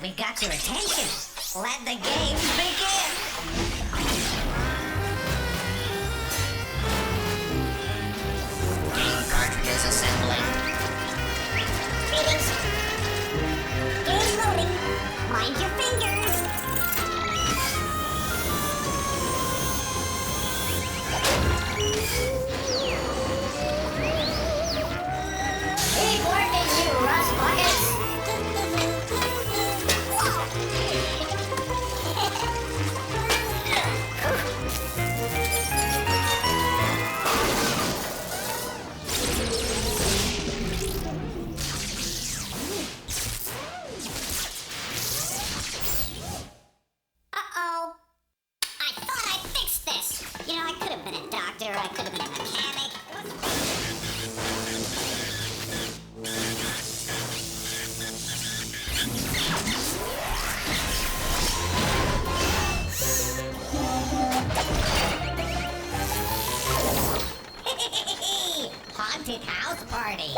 we've got your attention. Let the games begin. Game cartridges assembling. Greetings. Game loading. Mind your fingers. Keep working, you rust buckets. Uh-oh. I thought I fixed this. You know, I could have been a doctor, I could have been a mechanic. Haunted house party.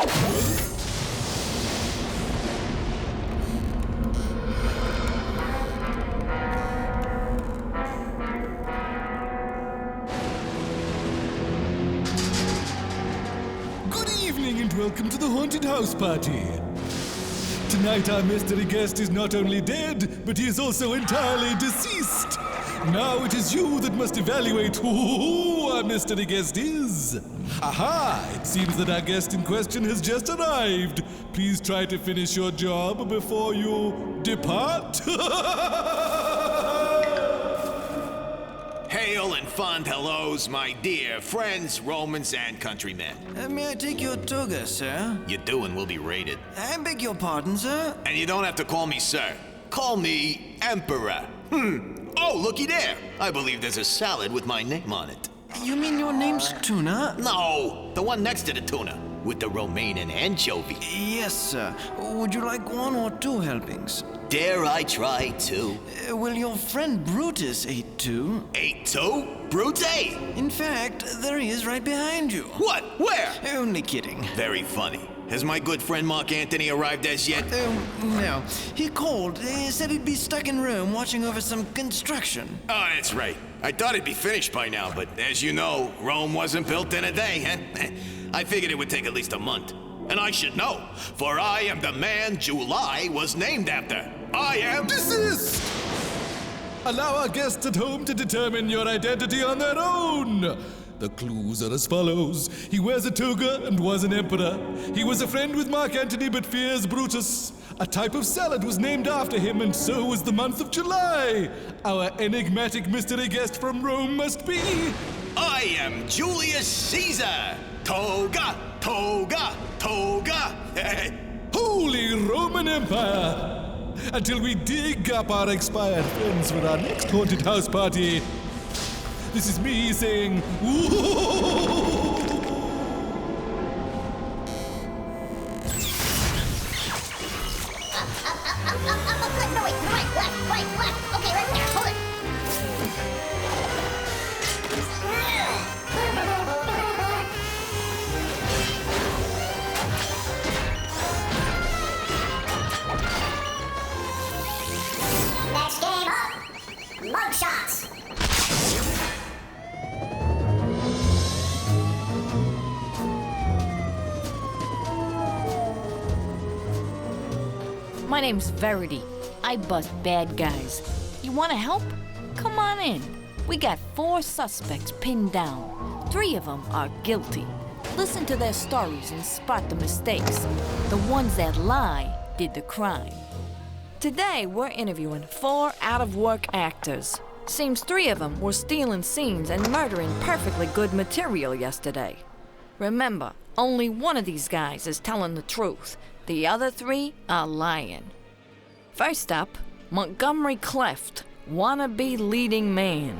Good evening and welcome to the haunted house party. Tonight our mystery guest is not only dead, but he is also entirely deceased. Now it is you that must evaluate who our mystery guest is. Aha! It seems that our guest in question has just arrived. Please try to finish your job before you depart. Hail and fond hellos, my dear friends, Romans, and countrymen. May I take your toga, sir? You do and will be rated. I beg your pardon, sir? And you don't have to call me sir. Call me Emperor. Oh, looky there. I believe there's a salad with my name on it. You mean your name's Tuna? No, the one next to the tuna, with the romaine and anchovy. Yes, sir. Would you like one or two helpings? Dare I try two? Well, your friend Brutus ate two. Ate two? Brute? In fact, there he is right behind you. What? Where? Only kidding. Very funny. Has my good friend Mark Antony arrived as yet? No. He called. Said he'd be stuck in Rome watching over some construction. Oh, that's right. I thought it'd be finished by now, but as you know, Rome wasn't built in a day, and I figured it would take at least a month. And I should know, for I am the man July was named after. I am... Desist! Allow our guests at home to determine your identity on their own. The clues are as follows. He wears a toga and was an emperor. He was a friend with Mark Antony but fears Brutus. A type of salad was named after him, and so was the month of July. Our enigmatic mystery guest from Rome must be... I am Julius Caesar! Toga, toga, toga! Holy Roman Empire! Until we dig up our expired friends for our next haunted house party. This is me saying, ooh! No, wait, right, left. Okay, right there, hold it. Next game up, mug shots. My name's Verity. I bust bad guys. You want to help? Come on in. We got 4 suspects pinned down. 3 of them are guilty. Listen to their stories and spot the mistakes. The ones that lie did the crime. Today, we're interviewing 4 out-of-work actors. Seems 3 of them were stealing scenes and murdering perfectly good material yesterday. Remember, only one of these guys is telling the truth. The other 3 are lying. First up, Montgomery Cleft, wannabe leading man.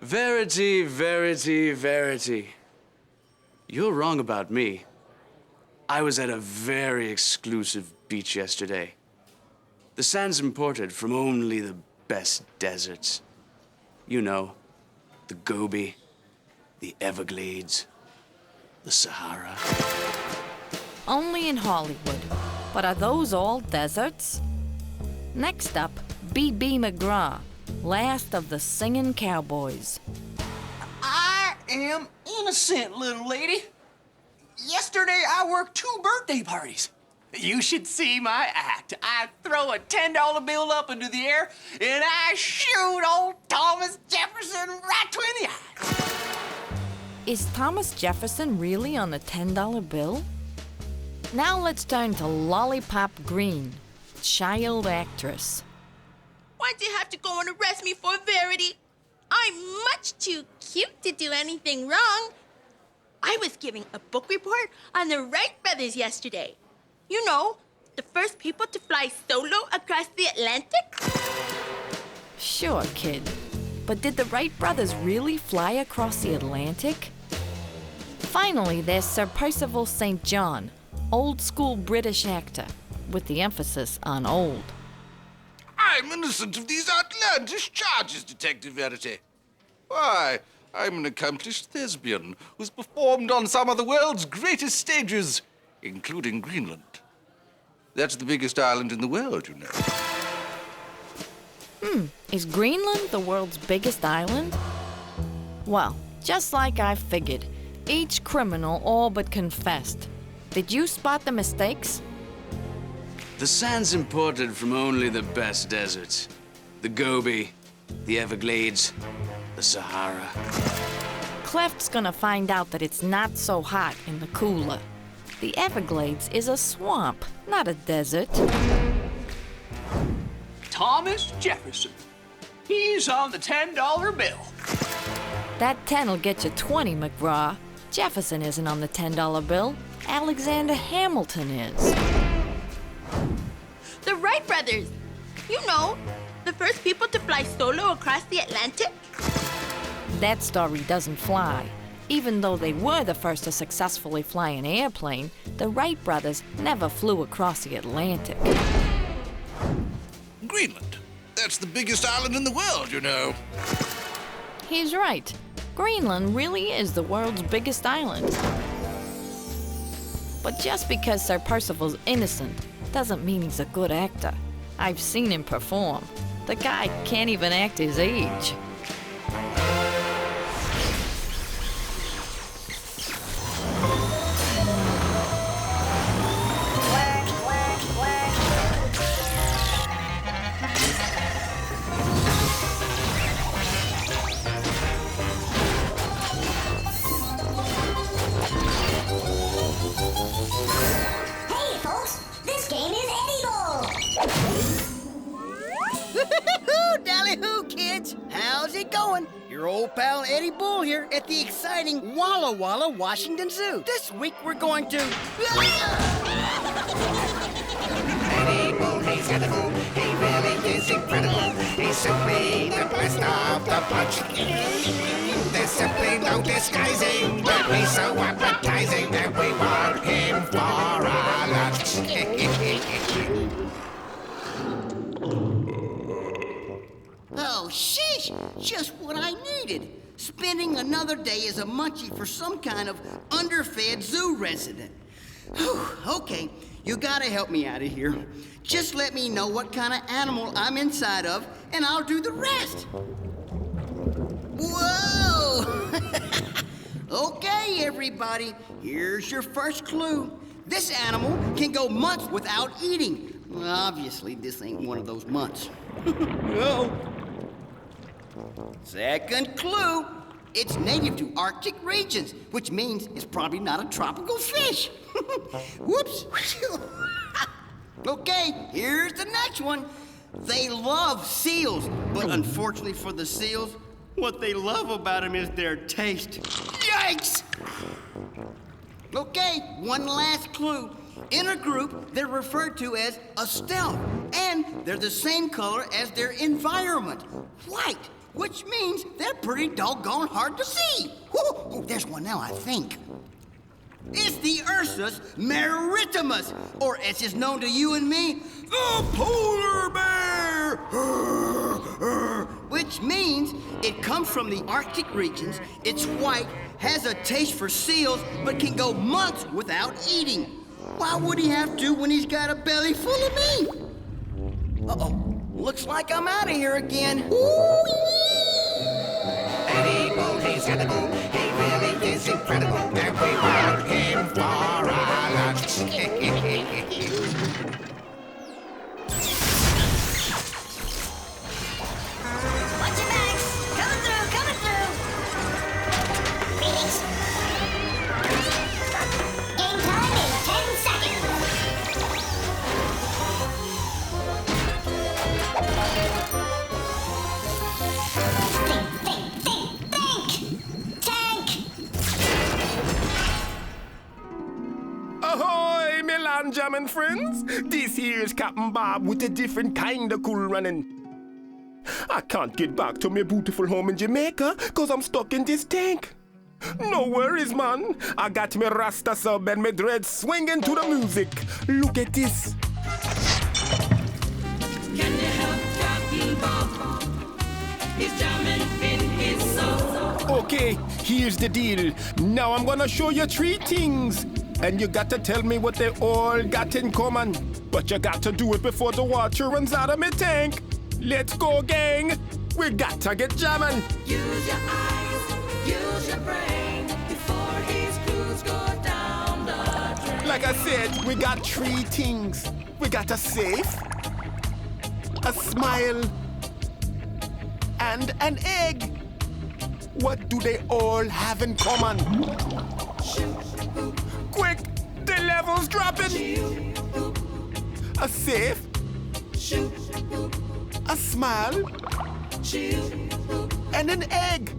Verity, Verity, Verity. You're wrong about me. I was at a very exclusive beach yesterday. The sand's imported from only the best deserts. You know, the Gobi, the Everglades, the Sahara. Only in Hollywood. But are those all deserts? Next up, B.B. McGraw, last of the singing cowboys. I am innocent, little lady. Yesterday, I worked 2 birthday parties. You should see my act. I throw a $10 bill up into the air, and I shoot old Thomas Jefferson right between the eyes. Is Thomas Jefferson really on the $10 bill? Now let's turn to Lollipop Green, child actress. Why'd you have to go and arrest me for Verity? I'm much too cute to do anything wrong. I was giving a book report on the Wright brothers yesterday. You know, the first people to fly solo across the Atlantic. Sure, kid. But did the Wright brothers really fly across the Atlantic? Finally, there's Sir Percival St. John, old school British actor, with the emphasis on old. I'm innocent of these outlandish charges, Detective Verity. Why, I'm an accomplished thespian who's performed on some of the world's greatest stages, including Greenland. That's the biggest island in the world, you know. Is Greenland the world's biggest island? Well, just like I figured, each criminal all but confessed. Did you spot the mistakes? The sand's imported from only the best deserts. The Gobi, the Everglades, the Sahara. Cleft's gonna find out that it's not so hot in the cooler. The Everglades is a swamp, not a desert. Thomas Jefferson. He's on the $10 bill. That 10'll get you 20, McGraw. Jefferson isn't on the $10 bill. Alexander Hamilton is. The Wright brothers. You know, the first people to fly solo across the Atlantic. That story doesn't fly. Even though they were the first to successfully fly an airplane, the Wright brothers never flew across the Atlantic. Greenland. That's the biggest island in the world, you know. He's right. Greenland really is the world's biggest island. But just because Sir Percival's innocent doesn't mean he's a good actor. I've seen him perform. The guy can't even act his age. Hey, folks, this game is edible. Dally-hoo, kids! How's it going? Your old pal Eddie Bull here at the exciting Walla Walla Washington Zoo. This week we're going to... Eddie Bull, he's edible. He really is incredible. He's simply the best of the bunch. There's simply no disguising that he's so appetizing that we want him for our lunch. Oh, sheesh! Just what I needed. Spending another day as a munchie for some kind of underfed zoo resident. Whew, okay, you gotta help me out of here. Just let me know what kind of animal I'm inside of, and I'll do the rest. Whoa! Okay, everybody, here's your first clue. This animal can go months without eating. Well, obviously, this ain't one of those months. No. Second clue. It's native to Arctic regions, which means it's probably not a tropical fish. Whoops. Okay, here's the next one. They love seals, but unfortunately for the seals, what they love about them is their taste. Yikes! Okay, one last clue. In a group, they're referred to as a stealth, and they're the same color as their environment, white, which means they're pretty doggone hard to see. Ooh, there's one now, I think. It's the Ursus maritimus, or as is known to you and me, the polar bear! Which means it comes from the Arctic regions, it's white, has a taste for seals, but can go months without eating. Why would he have to when he's got a belly full of me? Uh-oh. Looks like I'm out of here again. Edible, he's edible. He really is incredible. And we want him for our lunch. Watch your backs. Coming through, coming through. Greetings. Game time in 10 seconds. Think. Tank. Ahoy, Milan Jammin' friends! This here's Captain Bob with a different kind of cool running. I can't get back to my beautiful home in Jamaica cause I'm stuck in this tank. No worries, man. I got me Rasta sub and me dreads swinging to the music. Look at this. Can you help Captain Bob? He's jamming in his song. Okay, here's the deal. Now I'm gonna show you 3 things. And you got to tell me what they all got in common. But you got to do it before the water runs out of my tank. Let's go, gang. We got to get jamming. Use your eyes, use your brain before his crews go down the drain. Like I said, we got 3 things. We got a safe, a smile, and an egg. What do they all have in common? Quick, the level's dropping. A safe, a smile, and an egg.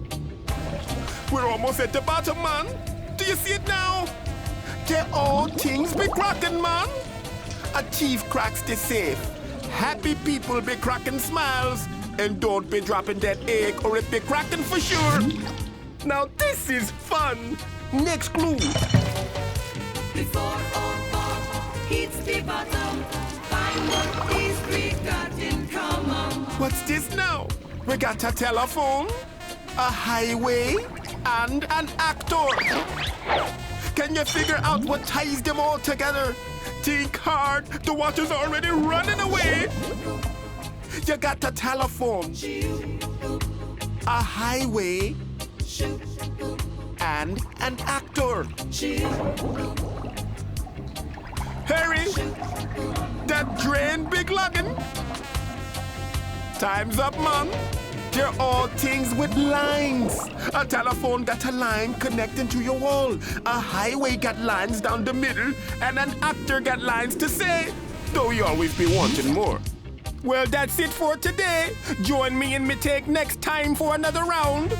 We're almost at the bottom, man. Do you see it now? They're all things be cracking, man. A thief cracks the safe. Happy people be cracking smiles. And don't be dropping that egg or it be cracking for sure. Now this is fun. Next clue. Before old Bob hits the bottom, find what these 3 got in common. What's this now? We got a telephone, a highway, and an actor. Can you figure out what ties them all together? Think hard, the water's already running away. You got a telephone, a highway, and an actor. Hurry! That drain big luggin'. Time's up, man. They're all things with lines. A telephone got a line connecting to your wall. A highway got lines down the middle. And an actor got lines to say. Though you always be wanting more. Well, that's it for today. Join me and me take next time for another round.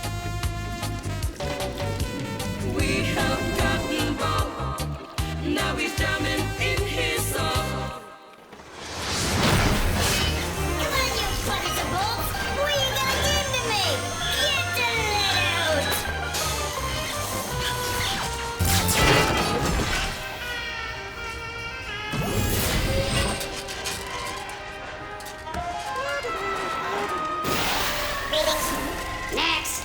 We have Captain Bob. Now he's jamming in his song. Come on, you bunnies and bolts. What are you gonna give to me? Get the lid out. Greetings. Next.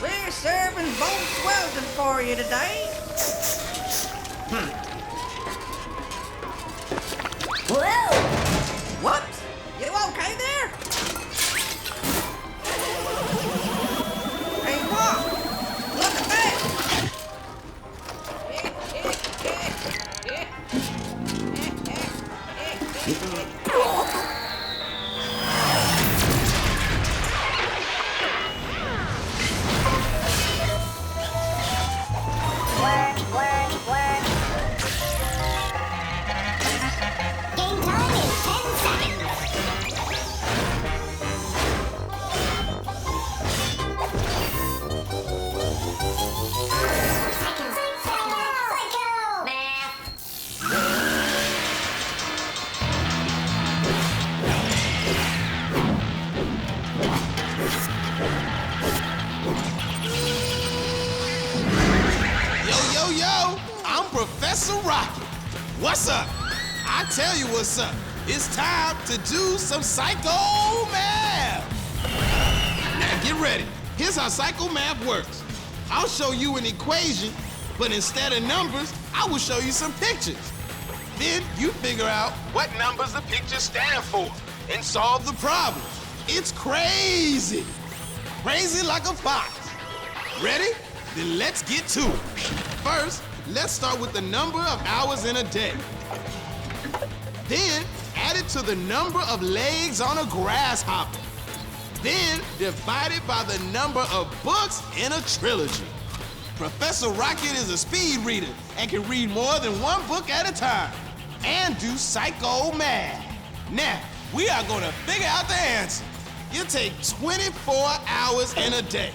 We're serving both Weldon for you today. Whoa! What? You okay there? Hey, Bob! Look at that! Work. Game time in 10 seconds. Psycho! Math. Yo, I'm Professor Rocket. What's up? I tell you what's up. It's time to do some psycho math. Now get ready. Here's how psycho math works. I'll show you an equation, but instead of numbers, I will show you some pictures. Then you figure out what numbers the pictures stand for. and solve the problem. It's crazy. Crazy like a fox. Ready? Then let's get to it. First, let's start with the number of hours in a day. Then, add it to the number of legs on a grasshopper. Then, divide it by the number of books in a trilogy. Professor Rocket is a speed reader and can read more than one book at a time and do psycho math. Now, we are gonna figure out the answer. You take 24 hours in a day.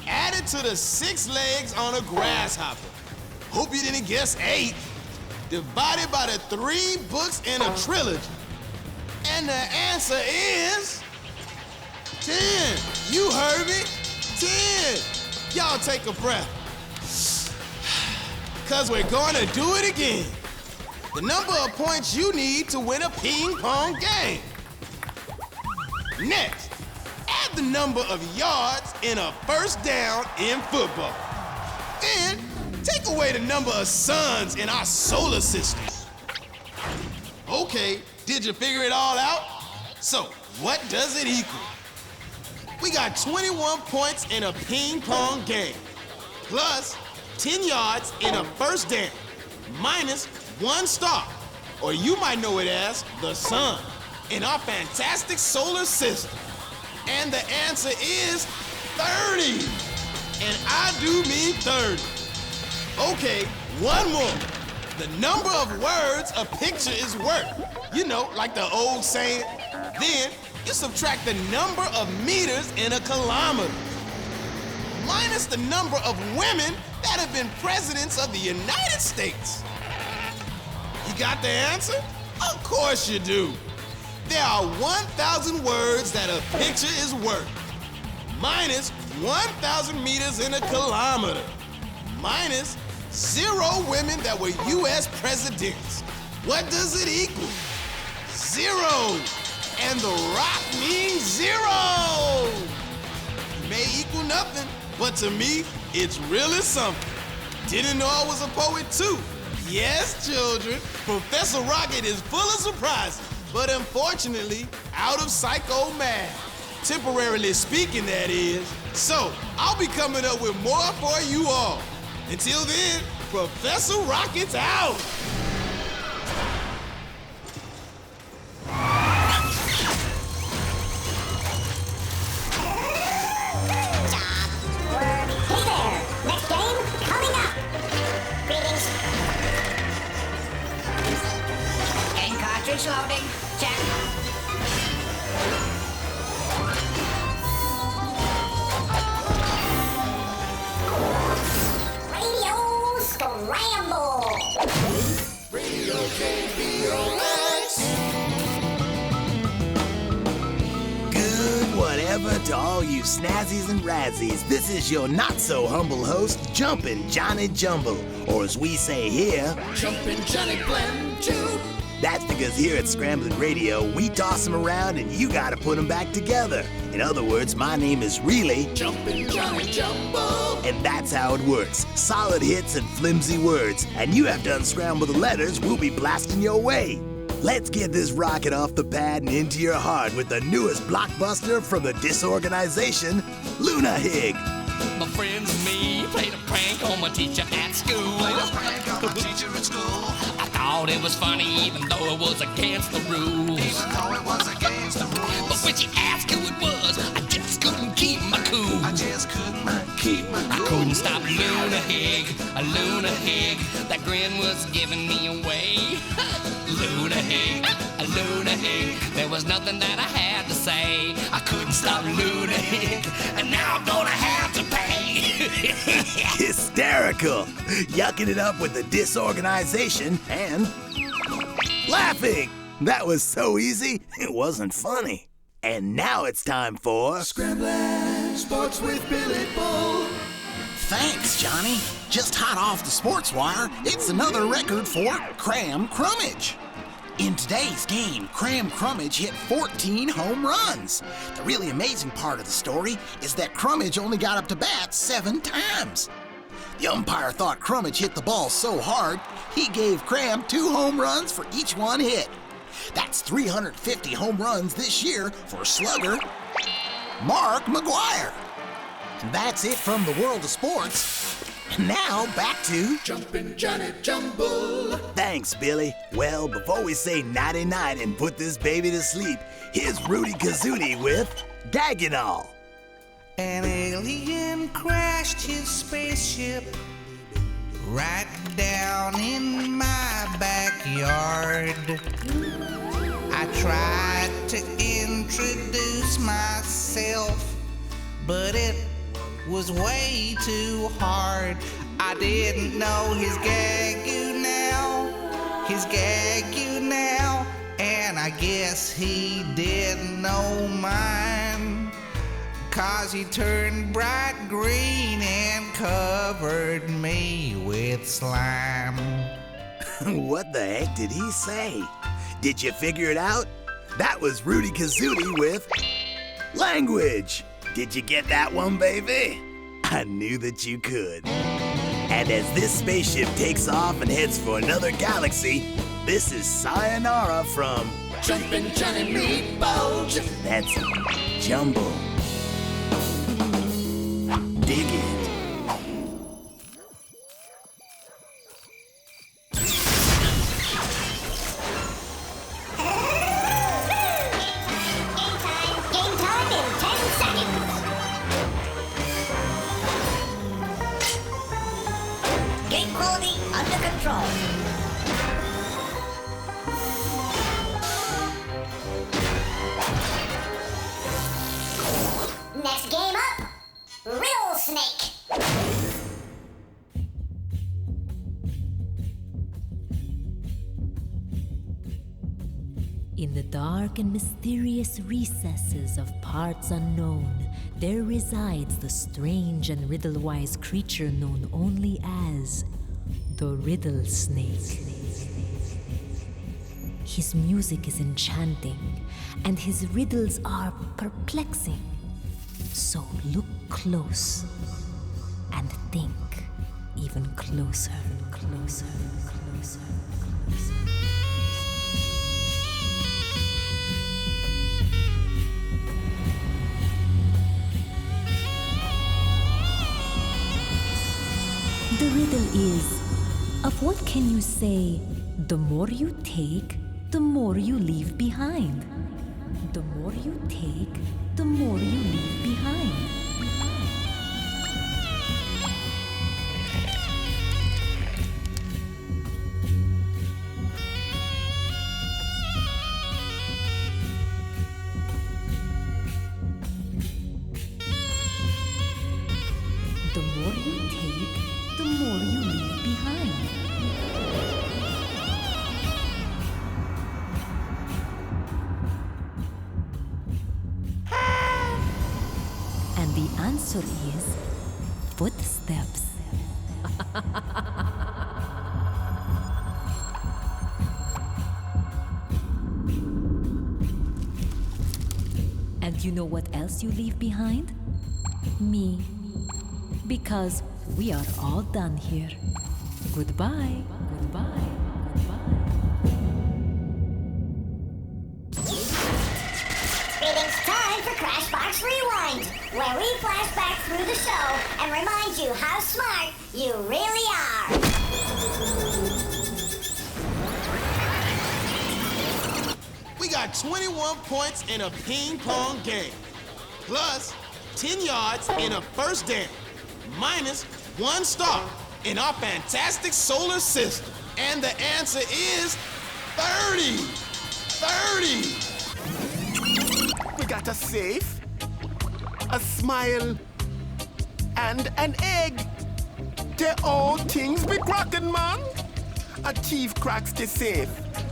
Add it to the 6 legs on a grasshopper. Hope you didn't guess 8. Divided by the 3 books in a trilogy. And the answer is 10. You heard me? 10. Y'all take a breath. Cause we're gonna do it again. The number of points you need to win a ping pong game. Next, add the number of yards in a first down in football. Then, take away the number of suns in our solar system. Okay, did you figure it all out? So, what does it equal? We got 21 points in a ping pong game, plus 10 yards in a first down, minus 1 star, or you might know it as the sun, in our fantastic solar system. And the answer is 30. And I do mean 30. Okay, one more. The number of words a picture is worth. You know, like the old saying. Then you subtract the number of meters in a kilometer, minus the number of women that have been presidents of the United States. You got the answer? Of course you do. There are 1,000 words that a picture is worth, minus 1,000 meters in a kilometer, minus 0 women that were U.S. presidents. What does it equal? 0. And the rock means 0. It may equal nothing, but to me, it's really something. Didn't know I was a poet too. Yes, children, Professor Rocket is full of surprises, but unfortunately, out of psycho math. Temporarily speaking, that is. So, I'll be coming up with more for you all. Until then, Professor Rocket's out! Hey there! Next game coming up! Greetings. Game cartridge loading. Check. Radio Scramble! Radio HBO Max. Good whatever to all you snazzies and razzies. This is your not-so-humble host, Jumpin' Johnny Jumble, or as we say here, Jumpin' Johnny Blam Too. That's because here at Scramblin' Radio, we toss them around and you gotta put them back together. In other words, my name is really Jumpin' Johnny Jumble. And that's how it works. Solid hits and flimsy words. And you have to unscramble the letters we'll be blasting your way. Let's get this rocket off the pad and into your heart with the newest blockbuster from the disorganization, Luna Hig. My friends and me played a prank on my teacher at school. I thought it was funny even though it was against the rules. But when she asked who it was, I just couldn't keep my cool. I couldn't stop Luna Hig, a Luna Hig. That grin was giving me away. Luna Hig, a Luna Hig. There was nothing that I had to say. I couldn't stop Luna Hig, and now I'm gonna have to pay. Hysterical. Yucking it up with the disorganization and laughing. That was so easy, it wasn't funny. And now it's time for Scrambling Sports with Billy Bull. Thanks, Johnny. Just hot off the sports wire, it's another record for Cram Crummage. In today's game, Cram Crummage hit 14 home runs. The really amazing part of the story is that Crummage only got up to bat 7 times. The umpire thought Crummage hit the ball so hard, he gave Cram 2 home runs for each one hit. That's 350 home runs this year for slugger Mark McGuire. And that's it from the world of sports. Now back to Jumpin' Johnny Jumble. Thanks, Billy. Well, before we say nighty-night and put this baby to sleep, here's Rudy Kazootie with Dagenall. An alien crashed his spaceship right down in my backyard. I tried to introduce myself, but it was way too hard. I didn't know his gag you now, and I guess he didn't know mine. 'Cause he turned bright green and covered me with slime. What the heck did he say? Did you figure it out? That was Rudy Kazootie with language. Did you get that one, baby? I knew that you could. And as this spaceship takes off and heads for another galaxy, this is Sayonara from Jumpin' Johnny Meatballs. That's Jumble. Dig it. Game time in 10 seconds. Game quality under control. Next game up, Riddle Snake. In the dark and mysterious recesses of parts unknown, there resides the strange and riddle-wise creature known only as the Riddle Snake. His music is enchanting, and his riddles are perplexing. So look close and think even closer and closer and closer and closer. The riddle is, of what can you say, the more you take, the more you leave behind? The more you take, the more you leave behind. The more you take, the more you leave behind. And the answer is footsteps. And you know what else you leave behind? Me. Because we are all done here. Goodbye. Goodbye. It's time for Crashbox Rewind, where we flash back through the show and remind you how smart you really are. We got 21 points in a ping pong game, plus 10 yards in a first down, minus 1 star in our fantastic solar system. And the answer is 30. 30. We got a safe, a smile, and an egg. They all things be cracking, man. A thief cracks the safe.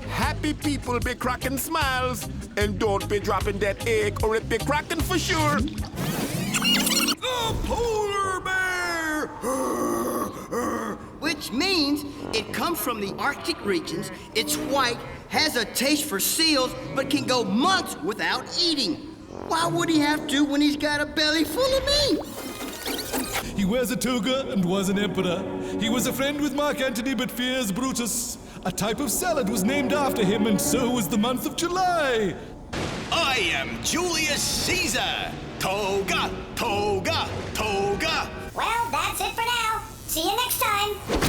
Happy people be cracking smiles, and don't be dropping that egg or it be cracking for sure. A polar bear! Which means it comes from the Arctic regions, it's white, has a taste for seals, but can go months without eating. Why would he have to when he's got a belly full of meat? He wears a toga and was an emperor. He was a friend with Mark Antony but fears Brutus. A type of salad was named after him, and so was the month of July. I am Julius Caesar. Toga, toga, toga. Well, that's it for now. See you next time.